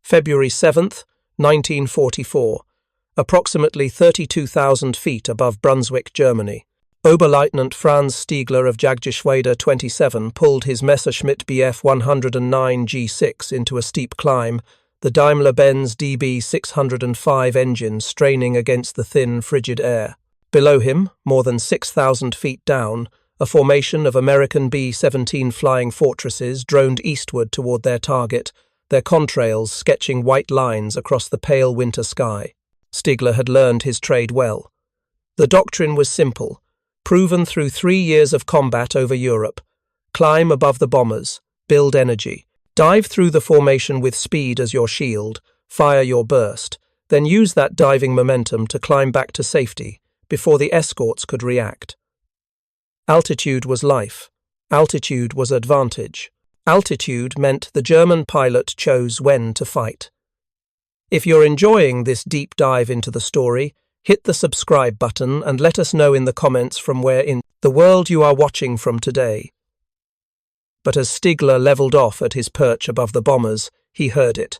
February 7th, 1944, approximately 32,000 feet above Brunswick, Germany. Oberleutnant Franz Stigler of Jagdgeschwader 27 pulled his Messerschmitt Bf 109 G6 into a steep climb, the Daimler-Benz DB 605 engine straining against the thin, frigid air. Below him, more than 6,000 feet down, a formation of American B-17 flying fortresses droned eastward toward their target, their contrails sketching white lines across the pale winter sky. Stigler had learned his trade well. The doctrine was simple, proven through 3 years of combat over Europe. Climb above the bombers, build energy, dive through the formation with speed as your shield, fire your burst, then use that diving momentum to climb back to safety before the escorts could react. Altitude was life. Altitude was advantage. Altitude meant the German pilot chose when to fight. If you're enjoying this deep dive into the story, hit the subscribe button and let us know in the comments from where in the world you are watching from today. But as Stigler leveled off at his perch above the bombers, he heard it,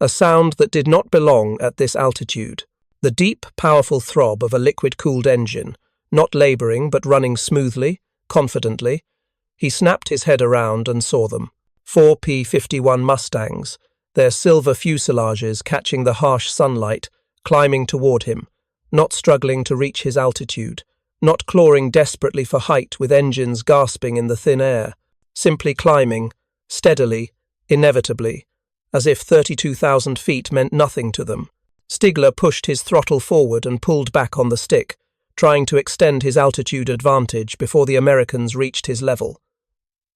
a sound that did not belong at this altitude. The deep, powerful throb of a liquid-cooled engine, not labouring but running smoothly, confidently. He snapped his head around and saw them. 4 P-51 Mustangs, their silver fuselages catching the harsh sunlight, climbing toward him, not struggling to reach his altitude, not clawing desperately for height with engines gasping in the thin air, simply climbing, steadily, inevitably, as if 32,000 feet meant nothing to them. Stigler pushed his throttle forward and pulled back on the stick, trying to extend his altitude advantage before the Americans reached his level.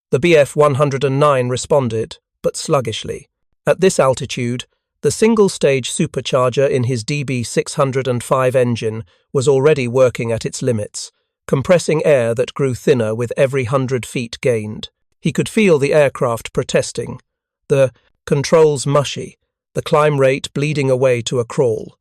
The Bf 109 responded, but sluggishly. At this altitude, the single-stage supercharger in his DB 605 engine was already working at its limits, compressing air that grew thinner with every 100 feet gained. He could feel the aircraft protesting, the controls mushy, the climb rate bleeding away to a crawl.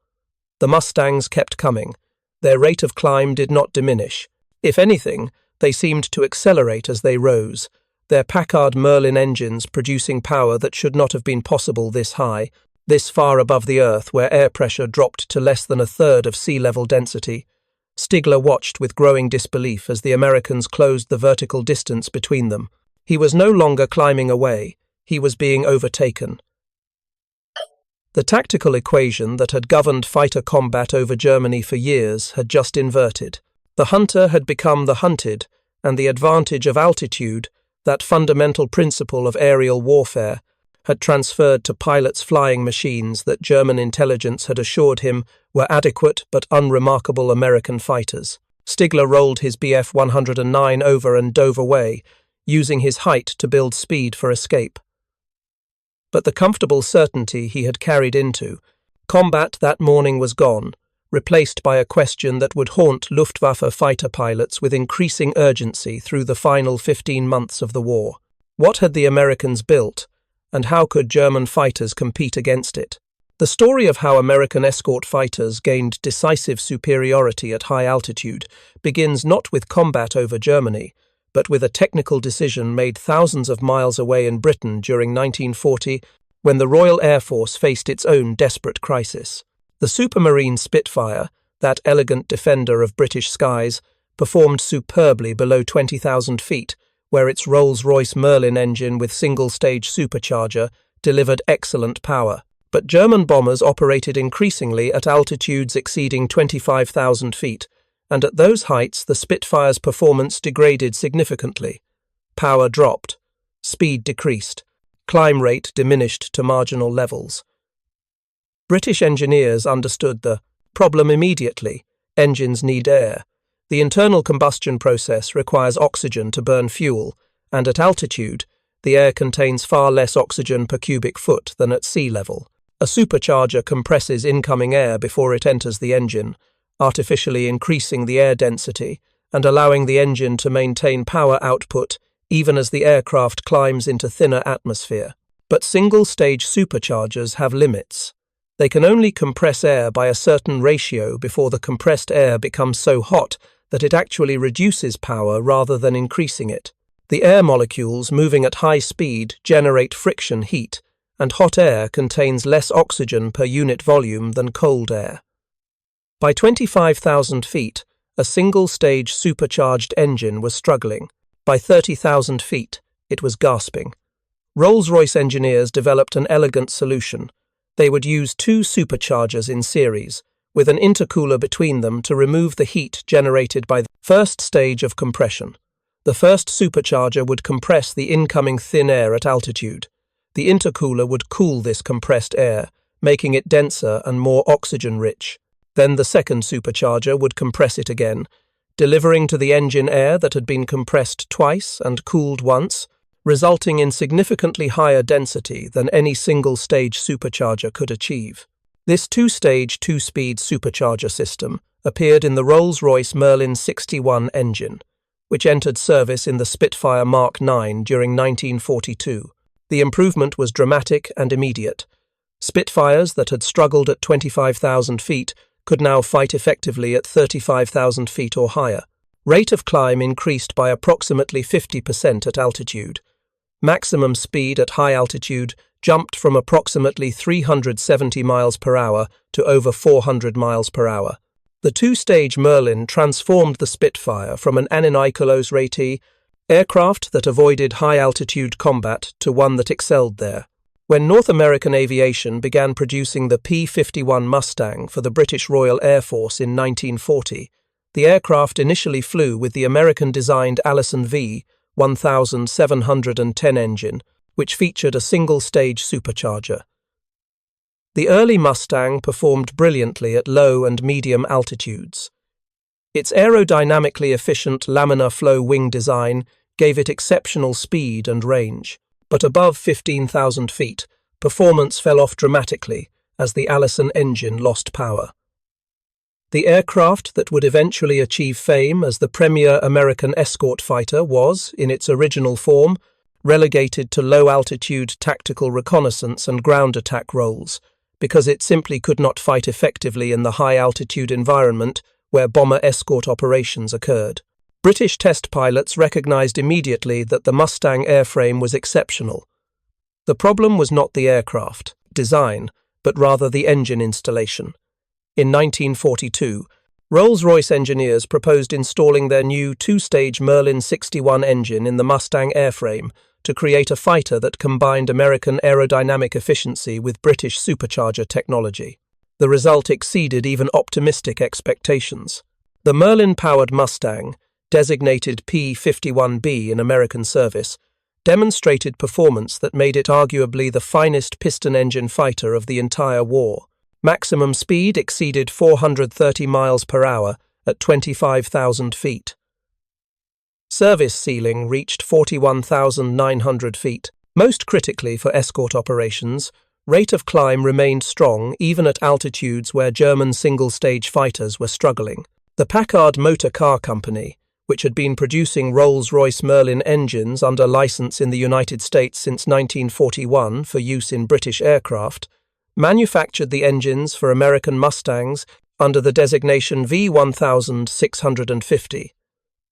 The Mustangs kept coming. Their rate of climb did not diminish. If anything, they seemed to accelerate as they rose, their Packard Merlin engines producing power that should not have been possible this high, this far above the earth where air pressure dropped to less than a third of sea level density. Stigler watched with growing disbelief as the Americans closed the vertical distance between them. He was no longer climbing away, he was being overtaken. The tactical equation that had governed fighter combat over Germany for years had just inverted. The hunter had become the hunted, and the advantage of altitude, that fundamental principle of aerial warfare, had transferred to pilots flying machines that German intelligence had assured him were adequate but unremarkable American fighters. Stigler rolled his Bf 109 over and dove away, using his height to build speed for escape. But the comfortable certainty he had carried into combat that morning was gone, replaced by a question that would haunt Luftwaffe fighter pilots with increasing urgency through the final 15 months of the war. What had the Americans built, and how could German fighters compete against it? The story of how American escort fighters gained decisive superiority at high altitude begins not with combat over Germany, but with a technical decision made thousands of miles away in Britain during 1940 when the Royal Air Force faced its own desperate crisis. The Supermarine Spitfire, that elegant defender of British skies, performed superbly below 20,000 feet, where its Rolls-Royce Merlin engine with single-stage supercharger delivered excellent power. But German bombers operated increasingly at altitudes exceeding 25,000 feet, and at those heights the Spitfire's performance degraded significantly. Power dropped, speed decreased, climb rate diminished to marginal levels. British engineers understood the problem immediately. Engines need air. The internal combustion process requires oxygen to burn fuel, and at altitude, the air contains far less oxygen per cubic foot than at sea level. A supercharger compresses incoming air before it enters the engine, artificially increasing the air density and allowing the engine to maintain power output even as the aircraft climbs into thinner atmosphere. But single-stage superchargers have limits. They can only compress air by a certain ratio before the compressed air becomes so hot that it actually reduces power rather than increasing it. The air molecules moving at high speed generate friction heat, and hot air contains less oxygen per unit volume than cold air. By 25,000 feet, a single-stage supercharged engine was struggling. By 30,000 feet, it was gasping. Rolls-Royce engineers developed an elegant solution. They would use two superchargers in series, with an intercooler between them to remove the heat generated by the first stage of compression. The first supercharger would compress the incoming thin air at altitude. The intercooler would cool this compressed air, making it denser and more oxygen-rich. Then the second supercharger would compress it again, delivering to the engine air that had been compressed twice and cooled once, resulting in significantly higher density than any single-stage supercharger could achieve. This two-stage, two-speed supercharger system appeared in the Rolls-Royce Merlin 61 engine, which entered service in the Spitfire Mark IX during 1942. The improvement was dramatic and immediate. Spitfires that had struggled at 25,000 feet could now fight effectively at 35,000 feet or higher. Rate of climb increased by approximately 50% at altitude. Maximum speed at high altitude jumped from approximately 370 miles per hour to over 400 miles per hour. The two-stage Merlin transformed the Spitfire from an Aninicolos-Reti aircraft that avoided high-altitude combat to one that excelled there. When North American aviation began producing the P-51 Mustang for the British Royal Air Force in 1940, the aircraft initially flew with the American-designed Allison V 1710 engine, which featured a single-stage supercharger. The early Mustang performed brilliantly at low and medium altitudes. Its aerodynamically efficient laminar flow wing design gave it exceptional speed and range, but above 15,000 feet, performance fell off dramatically as the Allison engine lost power. The aircraft that would eventually achieve fame as the premier American escort fighter was, in its original form, relegated to low-altitude tactical reconnaissance and ground attack roles, because it simply could not fight effectively in the high-altitude environment where bomber escort operations occurred. British test pilots recognized immediately that the Mustang airframe was exceptional. The problem was not the aircraft design, but rather the engine installation. In 1942, Rolls-Royce engineers proposed installing their new two-stage Merlin 61 engine in the Mustang airframe to create a fighter that combined American aerodynamic efficiency with British supercharger technology. The result exceeded even optimistic expectations. The Merlin-powered Mustang, designated P-51B in American service, demonstrated performance that made it arguably the finest piston-engine fighter of the entire war. Maximum speed exceeded 430 miles per hour at 25,000 feet. Service ceiling reached 41,900 feet. Most critically for escort operations, rate of climb remained strong even at altitudes where German single-stage fighters were struggling. The Packard Motor Car Company, which had been producing Rolls-Royce Merlin engines under license in the United States since 1941 for use in British aircraft, manufactured the engines for American Mustangs under the designation V1650.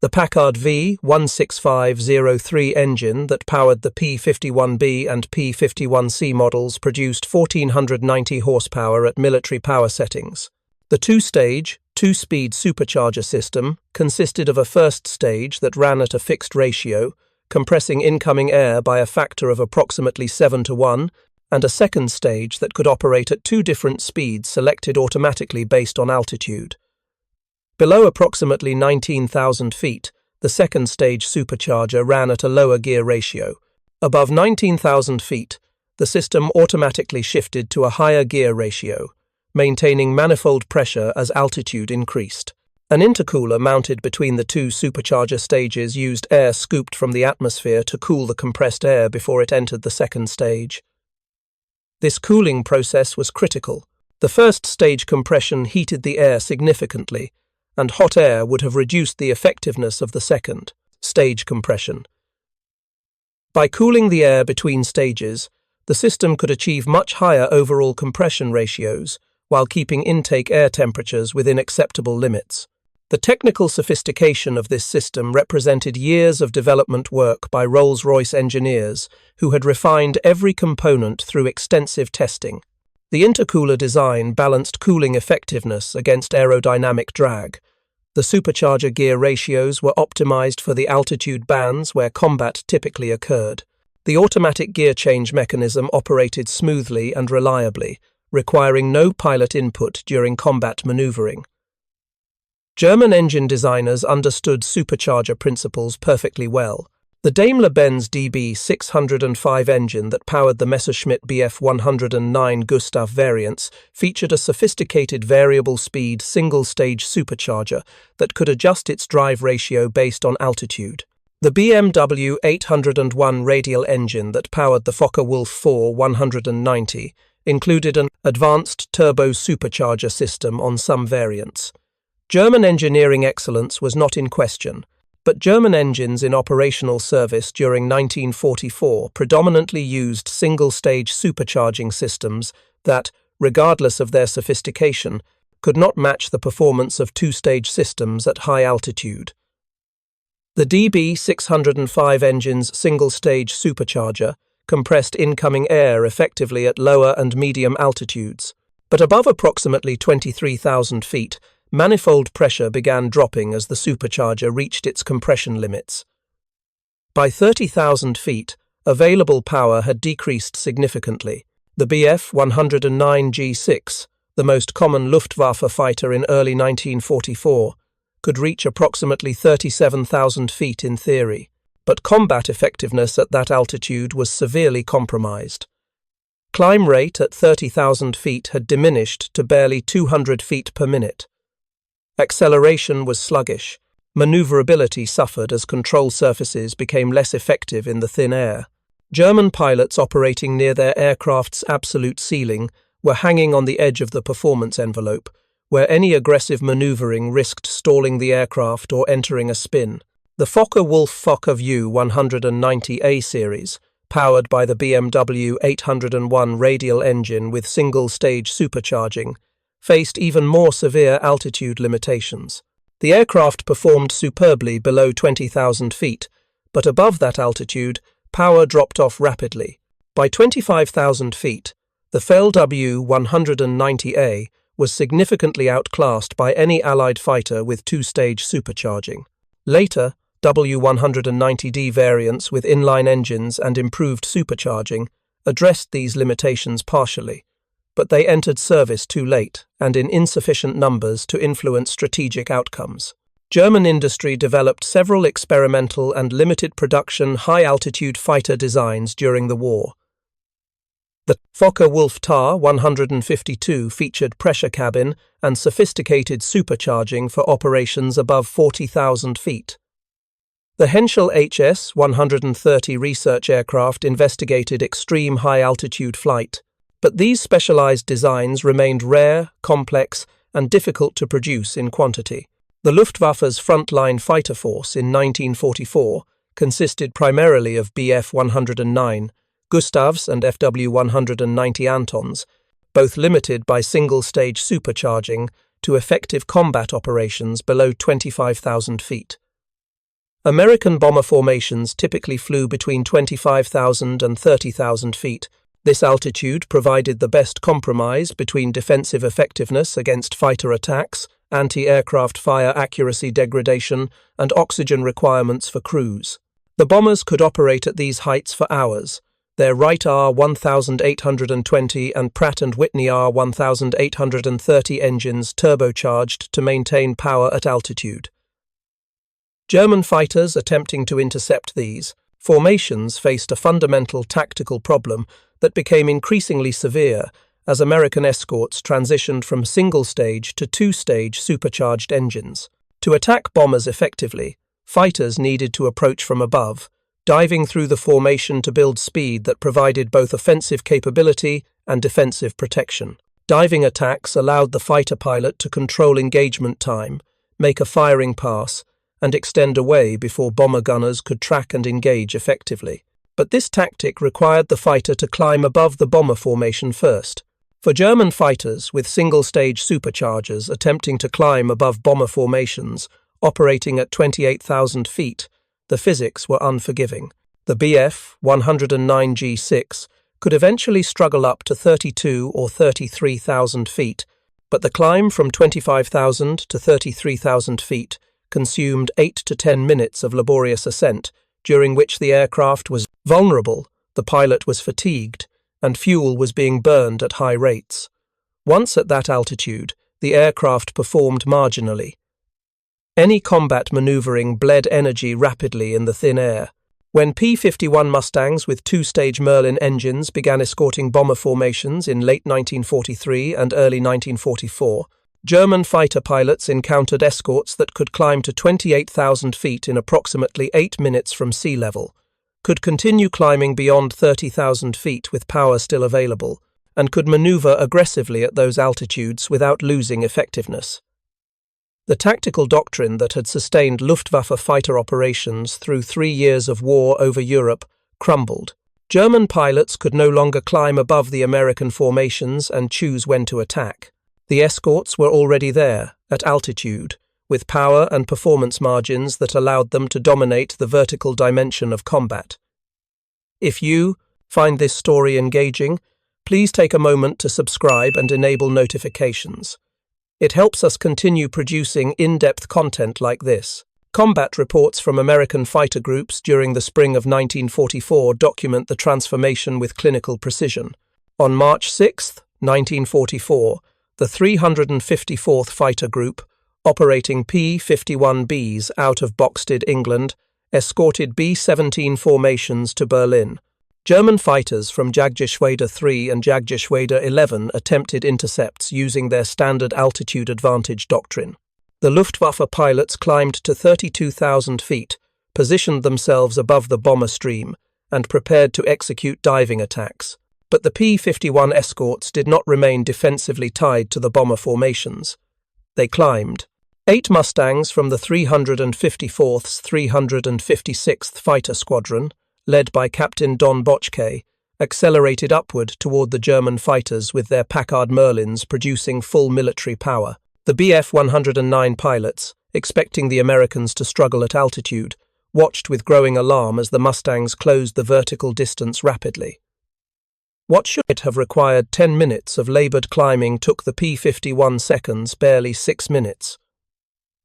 The Packard V16503 engine that powered the P-51B and P-51C models produced 1,490 horsepower at military power settings. The two-stage, two-speed supercharger system consisted of a first stage that ran at a fixed ratio, compressing incoming air by a factor of approximately 7:1, and a second stage that could operate at two different speeds selected automatically based on altitude. Below approximately 19,000 feet, the second stage supercharger ran at a lower gear ratio. Above 19,000 feet, the system automatically shifted to a higher gear ratio, maintaining manifold pressure as altitude increased. An intercooler mounted between the two supercharger stages used air scooped from the atmosphere to cool the compressed air before it entered the second stage. This cooling process was critical. The first stage compression heated the air significantly, and hot air would have reduced the effectiveness of the second stage compression. By cooling the air between stages, the system could achieve much higher overall compression ratios while keeping intake air temperatures within acceptable limits. The technical sophistication of this system represented years of development work by Rolls-Royce engineers who had refined every component through extensive testing. The intercooler design balanced cooling effectiveness against aerodynamic drag. The supercharger gear ratios were optimized for the altitude bands where combat typically occurred. The automatic gear change mechanism operated smoothly and reliably, requiring no pilot input during combat maneuvering. German engine designers understood supercharger principles perfectly well. The Daimler-Benz DB 605 engine that powered the Messerschmitt Bf 109 Gustav variants featured a sophisticated variable-speed single-stage supercharger that could adjust its drive ratio based on altitude. The BMW 801 radial engine that powered the Focke-Wulf 4 190 included an advanced turbo supercharger system on some variants. German engineering excellence was not in question, but German engines in operational service during 1944 predominantly used single-stage supercharging systems that, regardless of their sophistication, could not match the performance of two-stage systems at high altitude. The DB 605 engine's single-stage supercharger compressed incoming air effectively at lower and medium altitudes, but above approximately 23,000 feet, manifold pressure began dropping as the supercharger reached its compression limits. By 30,000 feet, available power had decreased significantly. The Bf 109 G6, the most common Luftwaffe fighter in early 1944, could reach approximately 37,000 feet in theory, but combat effectiveness at that altitude was severely compromised. Climb rate at 30,000 feet had diminished to barely 200 feet per minute. Acceleration was sluggish. Maneuverability suffered as control surfaces became less effective in the thin air. German pilots operating near their aircraft's absolute ceiling were hanging on the edge of the performance envelope, where any aggressive maneuvering risked stalling the aircraft or entering a spin. The Focke-Wulf Focke-View 190A series, powered by the BMW 801 radial engine with single-stage supercharging, faced even more severe altitude limitations. The aircraft performed superbly below 20,000 feet, but above that altitude, power dropped off rapidly. By 25,000 feet, the FLW 190A was significantly outclassed by any Allied fighter with two-stage supercharging. Later, W190D variants with inline engines and improved supercharging addressed these limitations partially, but they entered service too late and in insufficient numbers to influence strategic outcomes. German industry developed several experimental and limited production high-altitude fighter designs during the war. The Focke-Wulf TAR 152 featured pressure cabin and sophisticated supercharging for operations above 40,000 feet. The Henschel HS 130 research aircraft investigated extreme high-altitude flight, but these specialized designs remained rare, complex, and difficult to produce in quantity. The Luftwaffe's frontline fighter force in 1944 consisted primarily of Bf 109, Gustavs and FW 190 Antons, both limited by single-stage supercharging to effective combat operations below 25,000 feet. American bomber formations typically flew between 25,000 and 30,000 feet. This altitude provided the best compromise between defensive effectiveness against fighter attacks, anti-aircraft fire accuracy degradation, and oxygen requirements for crews. The bombers could operate at these heights for hours. Their Wright R-1820 and Pratt & Whitney R-1830 engines turbocharged to maintain power at altitude. German fighters attempting to intercept these formations faced a fundamental tactical problem that became increasingly severe as American escorts transitioned from single-stage to two-stage supercharged engines. To attack bombers effectively, fighters needed to approach from above, diving through the formation to build speed that provided both offensive capability and defensive protection. Diving attacks allowed the fighter pilot to control engagement time, make a firing pass, and extend away before bomber gunners could track and engage effectively. But this tactic required the fighter to climb above the bomber formation first. For German fighters with single-stage superchargers attempting to climb above bomber formations, operating at 28,000 feet, the physics were unforgiving. The Bf-109G6 could eventually struggle up to 32 or 33,000 feet, but the climb from 25,000 to 33,000 feet consumed 8 to 10 minutes of laborious ascent, during which the aircraft was vulnerable, the pilot was fatigued, and fuel was being burned at high rates. Once at that altitude, the aircraft performed marginally. Any combat maneuvering bled energy rapidly in the thin air. When P-51 Mustangs with two-stage Merlin engines began escorting bomber formations in late 1943 and early 1944, German fighter pilots encountered escorts that could climb to 28,000 feet in approximately 8 minutes from sea level, could continue climbing beyond 30,000 feet with power still available, and could maneuver aggressively at those altitudes without losing effectiveness. The tactical doctrine that had sustained Luftwaffe fighter operations through 3 years of war over Europe crumbled. German pilots could no longer climb above the American formations and choose when to attack. The escorts were already there, at altitude, with power and performance margins that allowed them to dominate the vertical dimension of combat. If you find this story engaging, please take a moment to subscribe and enable notifications. It helps us continue producing in-depth content like this. Combat reports from American fighter groups during the spring of 1944 document the transformation with clinical precision. On March 6, 1944, the 354th Fighter Group, operating P-51Bs out of Boxted, England, escorted B-17 formations to Berlin. German fighters from Jagdgeschwader 3 and Jagdgeschwader 11 attempted intercepts using their standard altitude advantage doctrine. The Luftwaffe pilots climbed to 32,000 feet, positioned themselves above the bomber stream, and prepared to execute diving attacks. But the P-51 escorts did not remain defensively tied to the bomber formations. They climbed. 8 Mustangs from the 354th's 356th Fighter Squadron, led by Captain Don Botchke, accelerated upward toward the German fighters with their Packard Merlins producing full military power. The Bf-109 pilots, expecting the Americans to struggle at altitude, watched with growing alarm as the Mustangs closed the vertical distance rapidly. What should have required 10 minutes of laboured climbing took the P-51 seconds, barely 6 minutes.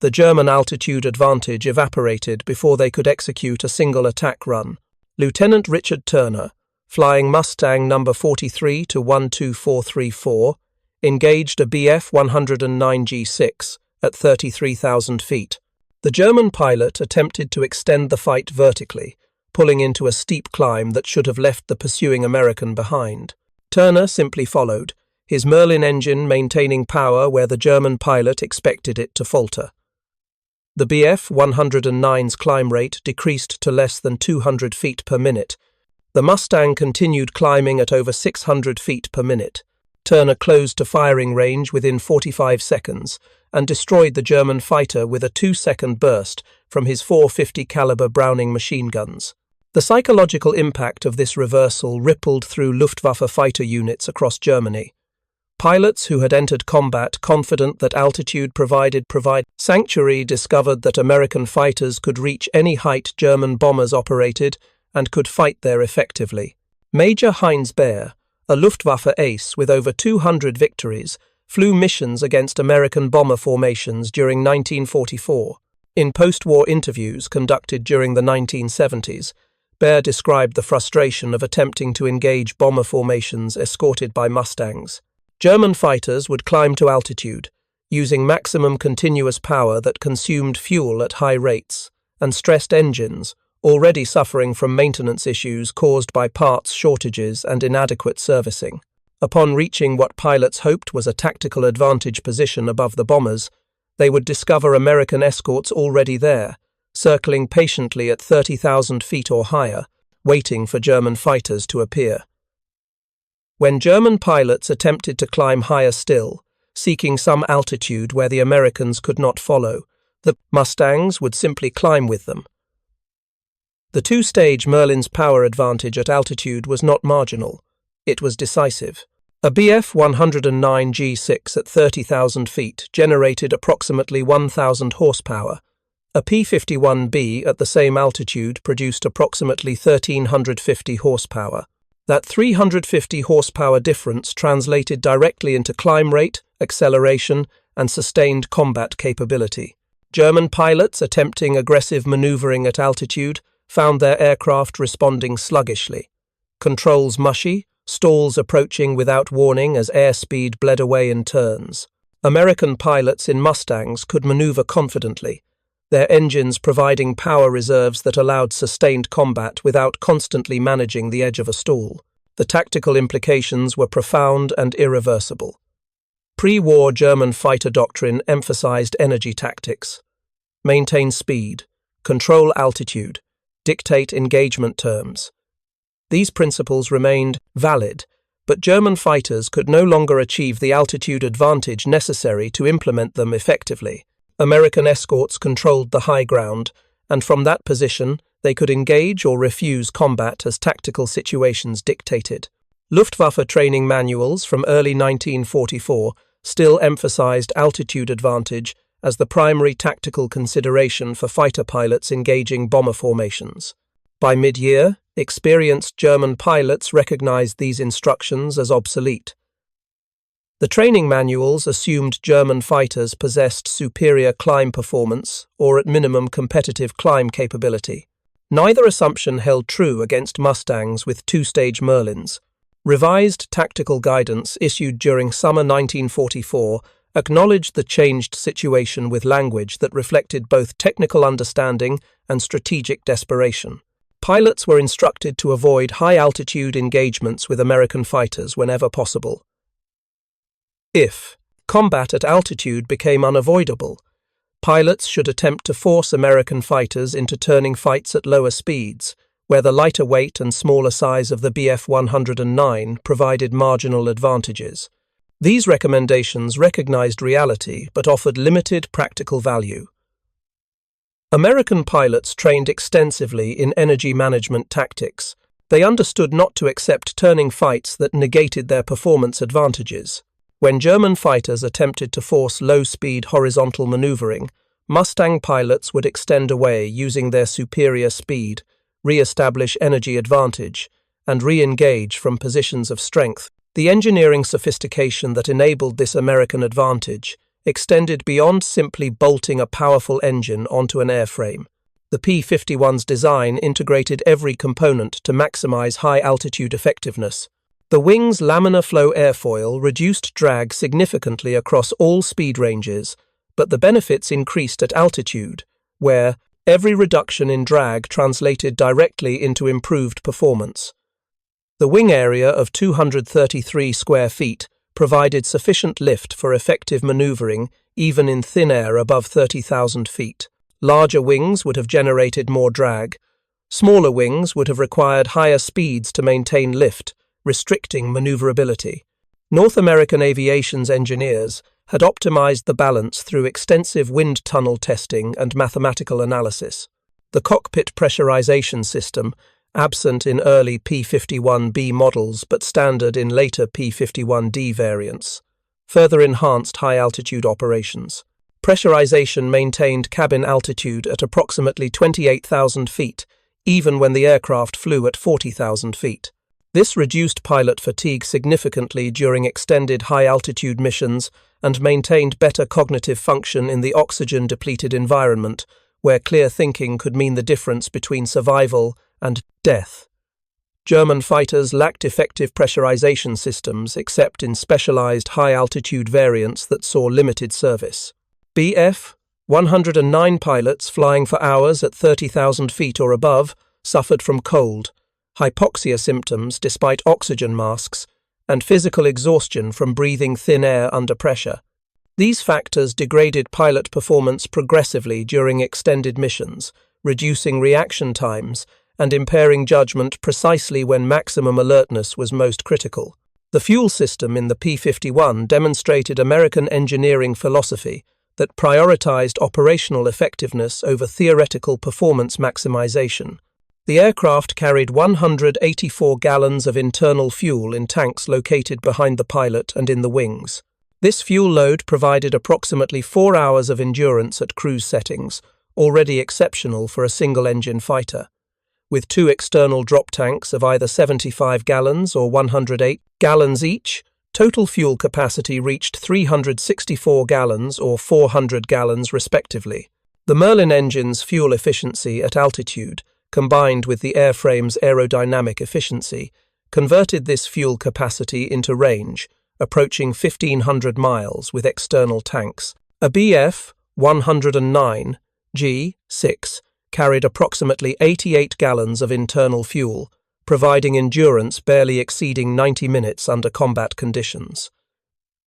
The German altitude advantage evaporated before they could execute a single attack run. Lieutenant Richard Turner, flying Mustang No. 43 to 12434, engaged a Bf-109G6 at 33,000 feet. The German pilot attempted to extend the fight vertically, pulling into a steep climb that should have left the pursuing American behind. Turner simply followed, his Merlin engine maintaining power where the German pilot expected it to falter. The Bf-109's climb rate decreased to less than 200 feet per minute. The Mustang continued climbing at over 600 feet per minute. Turner closed to firing range within 45 seconds and destroyed the German fighter with a 2-second burst from his .450 caliber Browning machine guns. The psychological impact of this reversal rippled through Luftwaffe fighter units across Germany. Pilots who had entered combat confident that altitude provided sanctuary discovered that American fighters could reach any height German bombers operated and could fight there effectively. Major Heinz Baer, a Luftwaffe ace with over 200 victories, flew missions against American bomber formations during 1944. In post-war interviews conducted during the 1970s, Baer described the frustration of attempting to engage bomber formations escorted by Mustangs. German fighters would climb to altitude, using maximum continuous power that consumed fuel at high rates, and stressed engines, already suffering from maintenance issues caused by parts shortages and inadequate servicing. Upon reaching what pilots hoped was a tactical advantage position above the bombers, they would discover American escorts already there, circling patiently at 30,000 feet or higher, waiting for German fighters to appear. When German pilots attempted to climb higher still, seeking some altitude where the Americans could not follow, the Mustangs would simply climb with them. The two-stage Merlin's power advantage at altitude was not marginal, it was decisive. A Bf-109 G6 at 30,000 feet generated approximately 1,000 horsepower. A P-51B at the same altitude produced approximately 1,350 horsepower. That 350 horsepower difference translated directly into climb rate, acceleration, and sustained combat capability. German pilots attempting aggressive maneuvering at altitude found their aircraft responding sluggishly. Controls mushy, stalls approaching without warning as airspeed bled away in turns. American pilots in Mustangs could maneuver confidently, their engines providing power reserves that allowed sustained combat without constantly managing the edge of a stall. The tactical implications were profound and irreversible. Pre-war German fighter doctrine emphasized energy tactics. Maintain speed, control altitude, dictate engagement terms. These principles remained valid, but German fighters could no longer achieve the altitude advantage necessary to implement them effectively. American escorts controlled the high ground, and from that position, they could engage or refuse combat as tactical situations dictated. Luftwaffe training manuals from early 1944 still emphasized altitude advantage as the primary tactical consideration for fighter pilots engaging bomber formations. By mid-year, experienced German pilots recognized these instructions as obsolete. The training manuals assumed German fighters possessed superior climb performance or at minimum competitive climb capability. Neither assumption held true against Mustangs with two-stage Merlins. Revised tactical guidance issued during summer 1944 acknowledged the changed situation with language that reflected both technical understanding and strategic desperation. Pilots were instructed to avoid high-altitude engagements with American fighters whenever possible. If combat at altitude became unavoidable, pilots should attempt to force American fighters into turning fights at lower speeds, where the lighter weight and smaller size of the Bf-109 provided marginal advantages. These recommendations recognized reality but offered limited practical value. American pilots trained extensively in energy management tactics. They understood not to accept turning fights that negated their performance advantages. When German fighters attempted to force low-speed horizontal maneuvering, Mustang pilots would extend away using their superior speed, re-establish energy advantage, and re-engage from positions of strength. The engineering sophistication that enabled this American advantage extended beyond simply bolting a powerful engine onto an airframe. The P-51's design integrated every component to maximize high-altitude effectiveness. The wing's laminar flow airfoil reduced drag significantly across all speed ranges, but the benefits increased at altitude, where every reduction in drag translated directly into improved performance. The wing area of 233 square feet provided sufficient lift for effective maneuvering even in thin air above 30,000 feet. Larger wings would have generated more drag. Smaller wings would have required higher speeds to maintain lift, restricting maneuverability. North American Aviation's engineers had optimized the balance through extensive wind tunnel testing and mathematical analysis. The cockpit pressurization system, absent in early P-51B models but standard in later P-51D variants, further enhanced high-altitude operations. Pressurization maintained cabin altitude at approximately 28,000 feet, even when the aircraft flew at 40,000 feet. This reduced pilot fatigue significantly during extended high-altitude missions and maintained better cognitive function in the oxygen-depleted environment, where clear thinking could mean the difference between survival and death. German fighters lacked effective pressurization systems except in specialized high-altitude variants that saw limited service. Bf-109 pilots flying for hours at 30,000 feet or above suffered from cold, hypoxia symptoms despite oxygen masks, and physical exhaustion from breathing thin air under pressure. These factors degraded pilot performance progressively during extended missions, reducing reaction times and impairing judgment precisely when maximum alertness was most critical. The fuel system in the P-51 demonstrated American engineering philosophy that prioritized operational effectiveness over theoretical performance maximization. The aircraft carried 184 gallons of internal fuel in tanks located behind the pilot and in the wings. This fuel load provided approximately 4 hours of endurance at cruise settings, already exceptional for a single-engine fighter. With 2 external drop tanks of either 75 gallons or 108 gallons each, total fuel capacity reached 364 gallons or 400 gallons respectively. The Merlin engine's fuel efficiency at altitude, combined with the airframe's aerodynamic efficiency, converted this fuel capacity into range, approaching 1,500 miles with external tanks. A Bf 109 G6 carried approximately 88 gallons of internal fuel, providing endurance barely exceeding 90 minutes under combat conditions.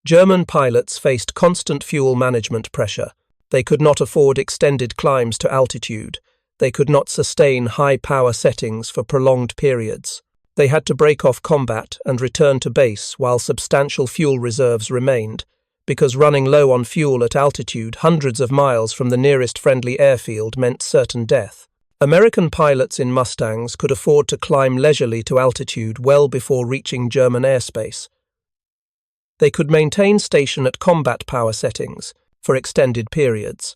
German pilots faced constant fuel management pressure. They could not afford extended climbs to altitude. They could not sustain high-power settings for prolonged periods. They had to break off combat and return to base while substantial fuel reserves remained, because running low on fuel at altitude hundreds of miles from the nearest friendly airfield meant certain death. American pilots in Mustangs could afford to climb leisurely to altitude well before reaching German airspace. They could maintain station at combat power settings for extended periods.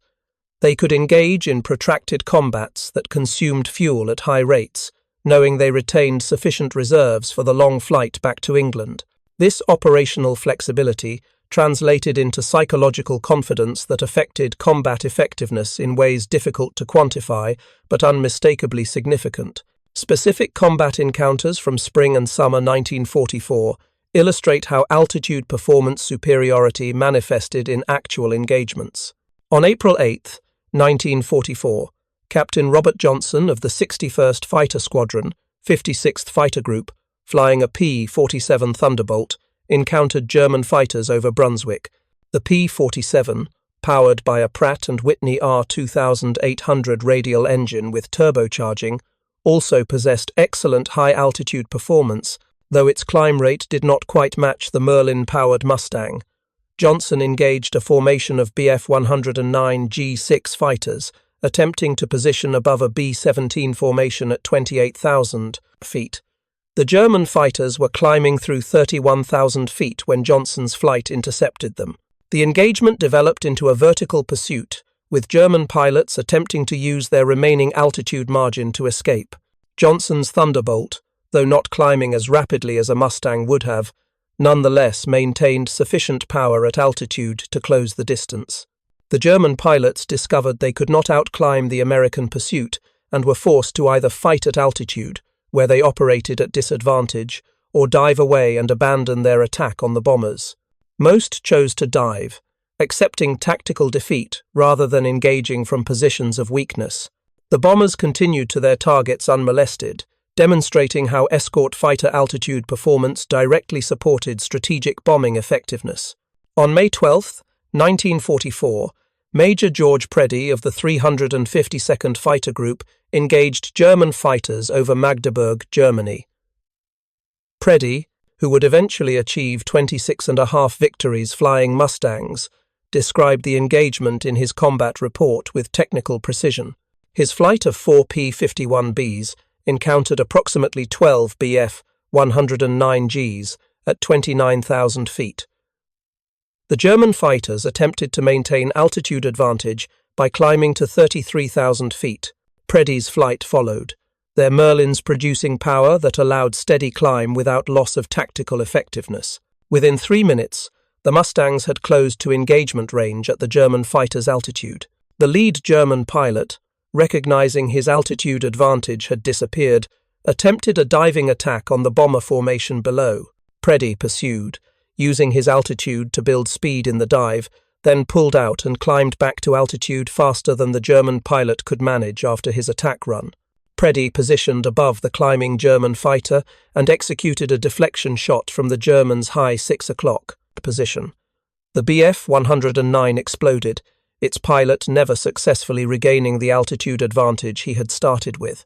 They could engage in protracted combats that consumed fuel at high rates, knowing they retained sufficient reserves for the long flight back to England. This operational flexibility translated into psychological confidence that affected combat effectiveness in ways difficult to quantify but unmistakably significant. Specific combat encounters from spring and summer 1944 illustrate how altitude performance superiority manifested in actual engagements. On April 8, 1944, Captain Robert Johnson of the 61st Fighter Squadron, 56th Fighter Group, flying a P-47 Thunderbolt, encountered German fighters over Brunswick. The P-47, powered by a Pratt & Whitney R2800 radial engine with turbocharging, also possessed excellent high-altitude performance, though its climb rate did not quite match the Merlin-powered Mustang. Johnson engaged a formation of Bf 109 G6 fighters, attempting to position above a B-17 formation at 28,000 feet. The German fighters were climbing through 31,000 feet when Johnson's flight intercepted them. The engagement developed into a vertical pursuit, with German pilots attempting to use their remaining altitude margin to escape. Johnson's Thunderbolt, though not climbing as rapidly as a Mustang would have, nonetheless maintained sufficient power at altitude to close the distance. The German pilots discovered they could not outclimb the American pursuit and were forced to either fight at altitude, where they operated at disadvantage, or dive away and abandon their attack on the bombers. Most chose to dive, accepting tactical defeat rather than engaging from positions of weakness. The bombers continued to their targets unmolested, demonstrating how escort fighter altitude performance directly supported strategic bombing effectiveness. On May 12, 1944, Major George Preddy of the 352nd Fighter Group engaged German fighters over Magdeburg, Germany. Preddy, who would eventually achieve 26.5 victories flying Mustangs, described the engagement in his combat report with technical precision. His flight of 4 P-51Bs encountered approximately 12 Bf 109Gs at 29,000 feet. The German fighters attempted to maintain altitude advantage by climbing to 33,000 feet. Preddy's flight followed, their Merlins producing power that allowed steady climb without loss of tactical effectiveness. Within 3 minutes, the Mustangs had closed to engagement range at the German fighters' altitude. The lead German pilot, recognizing his altitude advantage had disappeared, attempted a diving attack on the bomber formation below. Preddy pursued, using his altitude to build speed in the dive, then pulled out and climbed back to altitude faster than the German pilot could manage after his attack run. Preddy positioned above the climbing German fighter and executed a deflection shot from the German's high 6 o'clock position. The Bf 109 exploded, its pilot never successfully regaining the altitude advantage he had started with.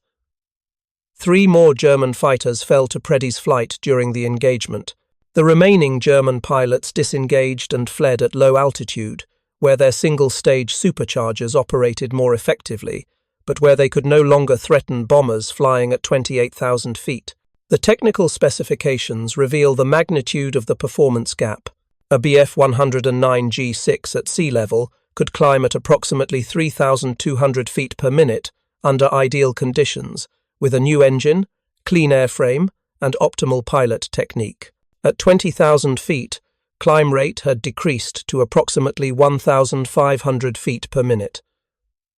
3 more German fighters fell to Preddy's flight during the engagement. The remaining German pilots disengaged and fled at low altitude, where their single-stage superchargers operated more effectively, but where they could no longer threaten bombers flying at 28,000 feet. The technical specifications reveal the magnitude of the performance gap. A Bf-109G6 at sea level could climb at approximately 3,200 feet per minute under ideal conditions, with a new engine, clean airframe, and optimal pilot technique. At 20,000 feet, climb rate had decreased to approximately 1,500 feet per minute.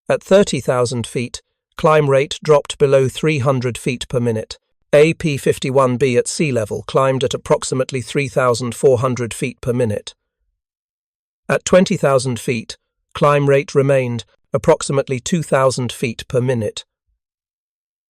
At 30,000 feet, climb rate dropped below 300 feet per minute. A P-51B at sea level climbed at approximately 3,400 feet per minute. At 20,000 feet, climb rate remained approximately 2,000 feet per minute.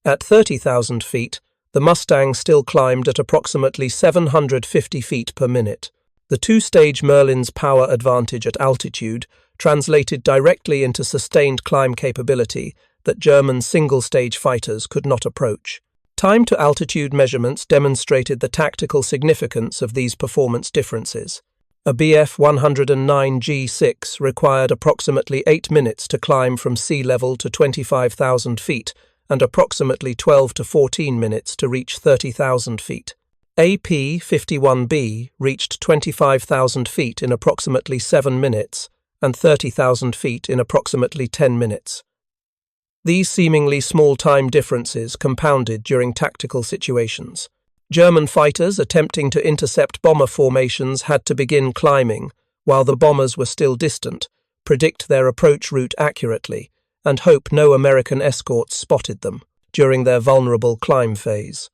At 30,000 feet, the Mustang still climbed at approximately 750 feet per minute. The two-stage Merlin's power advantage at altitude translated directly into sustained climb capability that German single-stage fighters could not approach. Time-to-altitude measurements demonstrated the tactical significance of these performance differences. A Bf-109G6 required approximately 8 minutes to climb from sea level to 25,000 feet and approximately 12 to 14 minutes to reach 30,000 feet. A P-51B reached 25,000 feet in approximately 7 minutes and 30,000 feet in approximately 10 minutes. These seemingly small time differences compounded during tactical situations. German fighters attempting to intercept bomber formations had to begin climbing, while the bombers were still distant, predict their approach route accurately, and hope no American escorts spotted them during their vulnerable climb phase.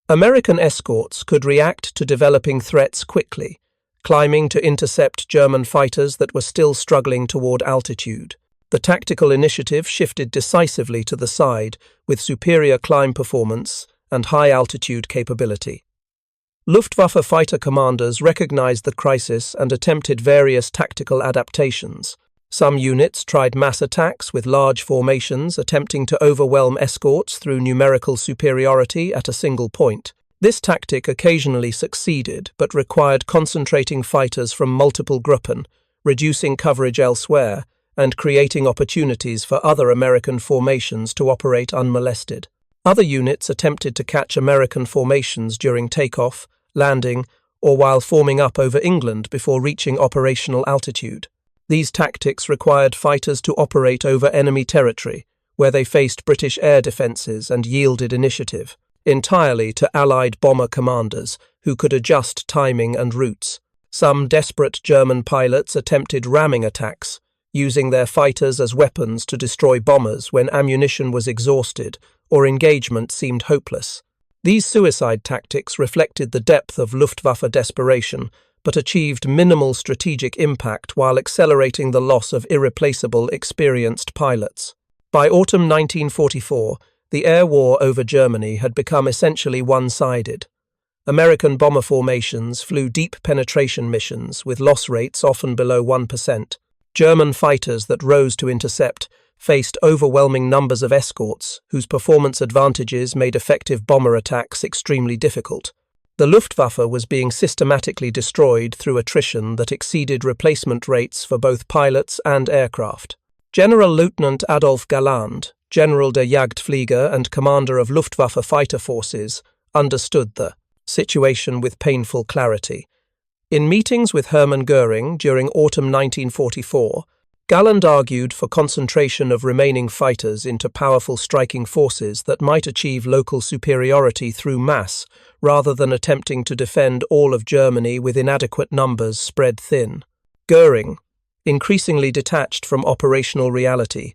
American escorts could react to developing threats quickly, climbing to intercept German fighters that were still struggling toward altitude. The tactical initiative shifted decisively to the side with superior climb performance and high-altitude capability. Luftwaffe fighter commanders recognized the crisis and attempted various tactical adaptations. Some units tried mass attacks with large formations, attempting to overwhelm escorts through numerical superiority at a single point. This tactic occasionally succeeded, but required concentrating fighters from multiple Gruppen, reducing coverage elsewhere, and creating opportunities for other American formations to operate unmolested. Other units attempted to catch American formations during takeoff, landing, or while forming up over England before reaching operational altitude. These tactics required fighters to operate over enemy territory, where they faced British air defences and yielded initiative, entirely to Allied bomber commanders who could adjust timing and routes. Some desperate German pilots attempted ramming attacks, using their fighters as weapons to destroy bombers when ammunition was exhausted or engagement seemed hopeless. These suicide tactics reflected the depth of Luftwaffe desperation, but achieved minimal strategic impact while accelerating the loss of irreplaceable, experienced pilots. By autumn 1944, the air war over Germany had become essentially one-sided. American bomber formations flew deep penetration missions with loss rates often below 1%. German fighters that rose to intercept faced overwhelming numbers of escorts, whose performance advantages made effective bomber attacks extremely difficult. The Luftwaffe was being systematically destroyed through attrition that exceeded replacement rates for both pilots and aircraft. General-Lieutenant Adolf Galland, General der Jagdflieger and commander of Luftwaffe fighter forces, understood the situation with painful clarity. In meetings with Hermann Göring during autumn 1944, Galland argued for concentration of remaining fighters into powerful striking forces that might achieve local superiority through mass, rather than attempting to defend all of Germany with inadequate numbers spread thin. Göring, increasingly detached from operational reality,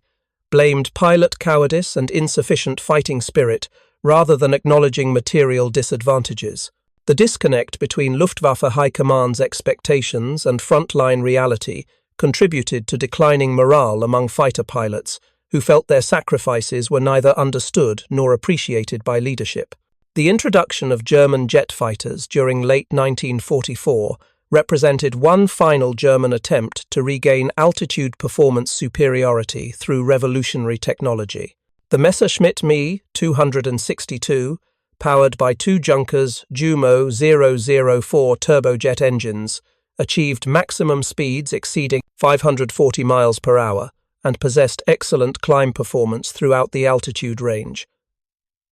blamed pilot cowardice and insufficient fighting spirit rather than acknowledging material disadvantages. The disconnect between Luftwaffe High Command's expectations and frontline reality contributed to declining morale among fighter pilots, who felt their sacrifices were neither understood nor appreciated by leadership. The introduction of German jet fighters during late 1944 represented one final German attempt to regain altitude performance superiority through revolutionary technology. The Messerschmitt Me 262, powered by two Junkers Jumo 004 turbojet engines, achieved maximum speeds exceeding 540 miles per hour, and possessed excellent climb performance throughout the altitude range.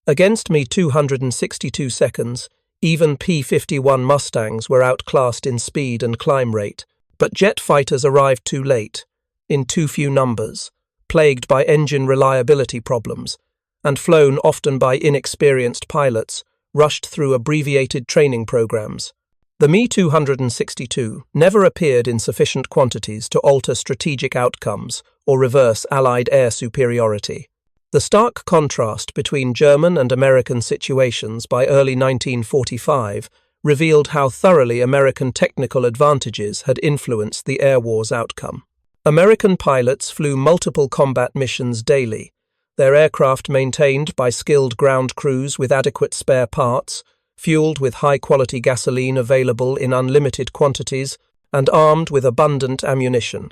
Against me 262 seconds, even P-51 Mustangs were outclassed in speed and climb rate, but jet fighters arrived too late, in too few numbers, plagued by engine reliability problems, and flown often by inexperienced pilots, rushed through abbreviated training programs. The Me-262 never appeared in sufficient quantities to alter strategic outcomes or reverse Allied air superiority. The stark contrast between German and American situations by early 1945 revealed how thoroughly American technical advantages had influenced the air war's outcome. American pilots flew multiple combat missions daily, their aircraft maintained by skilled ground crews with adequate spare parts, fueled with high-quality gasoline available in unlimited quantities, and armed with abundant ammunition.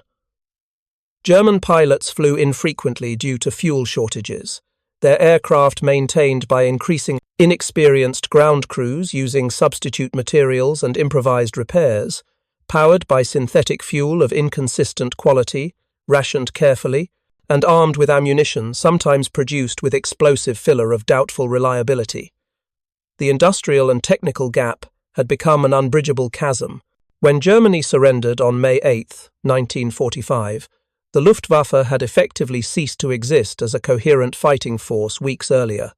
German pilots flew infrequently due to fuel shortages, their aircraft maintained by inexperienced ground crews using substitute materials and improvised repairs, powered by synthetic fuel of inconsistent quality, rationed carefully, and armed with ammunition sometimes produced with explosive filler of doubtful reliability. The industrial and technical gap had become an unbridgeable chasm. When Germany surrendered on May 8, 1945, the Luftwaffe had effectively ceased to exist as a coherent fighting force weeks earlier.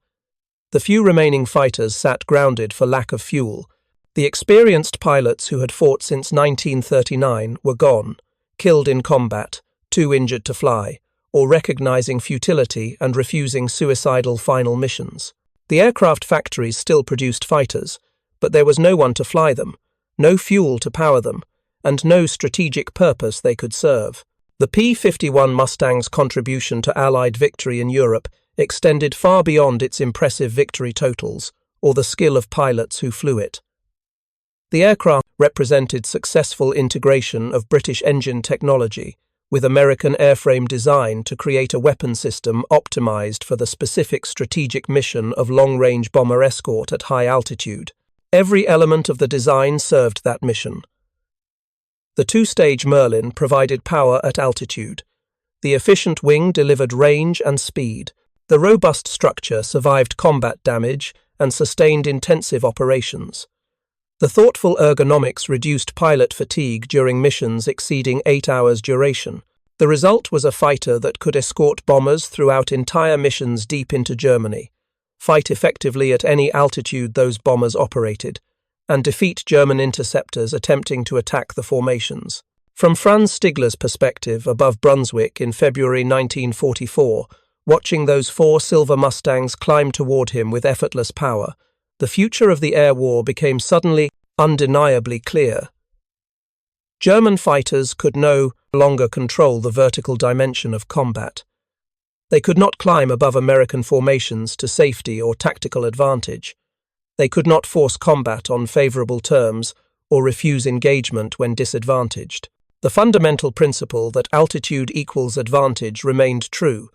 The few remaining fighters sat grounded for lack of fuel. The experienced pilots who had fought since 1939 were gone, killed in combat, too injured to fly, or recognizing futility and refusing suicidal final missions. The aircraft factories still produced fighters, but there was no one to fly them, no fuel to power them, and no strategic purpose they could serve. The P-51 Mustang's contribution to Allied victory in Europe extended far beyond its impressive victory totals or the skill of pilots who flew it. The aircraft represented successful integration of British engine technology with American airframe design to create a weapon system optimized for the specific strategic mission of long-range bomber escort at high altitude. Every element of the design served that mission. The two-stage Merlin provided power at altitude. The efficient wing delivered range and speed. The robust structure survived combat damage and sustained intensive operations. The thoughtful ergonomics reduced pilot fatigue during missions exceeding 8 hours duration. The result was a fighter that could escort bombers throughout entire missions deep into Germany, fight effectively at any altitude those bombers operated, and defeat German interceptors attempting to attack the formations. From Franz Stigler's perspective above Brunswick in February 1944, watching those 4 silver Mustangs climb toward him with effortless power, the future of the air war became suddenly, undeniably clear. German fighters could no longer control the vertical dimension of combat. They could not climb above American formations to safety or tactical advantage. They could not force combat on favorable terms or refuse engagement when disadvantaged. The fundamental principle that altitude equals advantage remained true,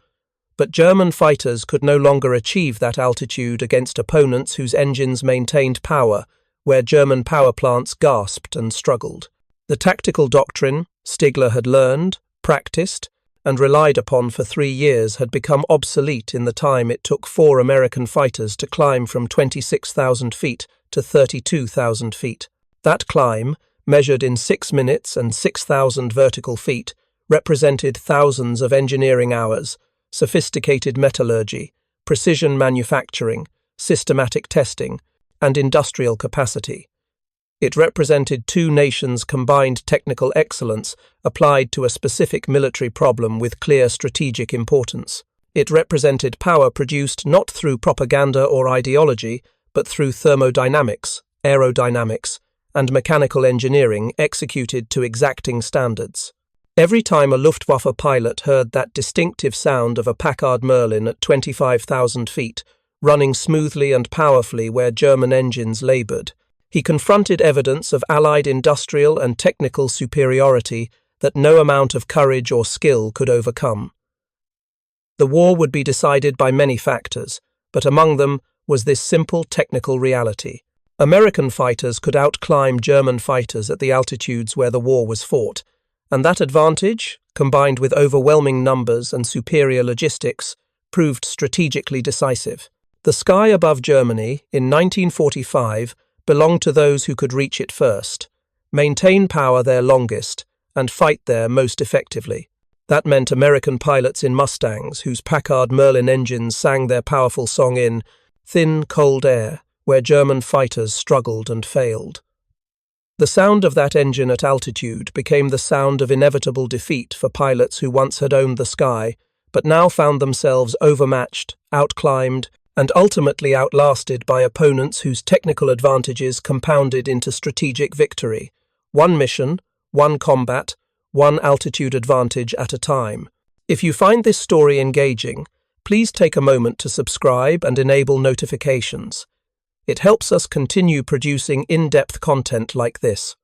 but German fighters could no longer achieve that altitude against opponents whose engines maintained power where German power plants gasped and struggled. The tactical doctrine Stigler had learned, practiced, and relied upon for 3 years had become obsolete in the time it took 4 American fighters to climb from 26,000 feet to 32,000 feet. That climb, measured in 6 minutes and 6,000 vertical feet, represented thousands of engineering hours, sophisticated metallurgy, precision manufacturing, systematic testing, and industrial capacity. It represented 2 nations' combined technical excellence applied to a specific military problem with clear strategic importance. It represented power produced not through propaganda or ideology, but through thermodynamics, aerodynamics, and mechanical engineering executed to exacting standards. Every time a Luftwaffe pilot heard that distinctive sound of a Packard Merlin at 25,000 feet, running smoothly and powerfully where German engines labored, he confronted evidence of Allied industrial and technical superiority that no amount of courage or skill could overcome. The war would be decided by many factors, but among them was this simple technical reality. American fighters could outclimb German fighters at the altitudes where the war was fought, And that advantage, combined with overwhelming numbers and superior logistics, proved strategically decisive. The sky above Germany, in 1945, belonged to those who could reach it first, maintain power there longest, and fight there most effectively. That meant American pilots in Mustangs, whose Packard Merlin engines sang their powerful song in thin, cold air, where German fighters struggled and failed. The sound of that engine at altitude became the sound of inevitable defeat for pilots who once had owned the sky, but now found themselves overmatched, outclimbed, and ultimately outlasted by opponents whose technical advantages compounded into strategic victory. One mission, one combat, one altitude advantage at a time. If you find this story engaging, please take a moment to subscribe and enable notifications. It helps us continue producing in-depth content like this.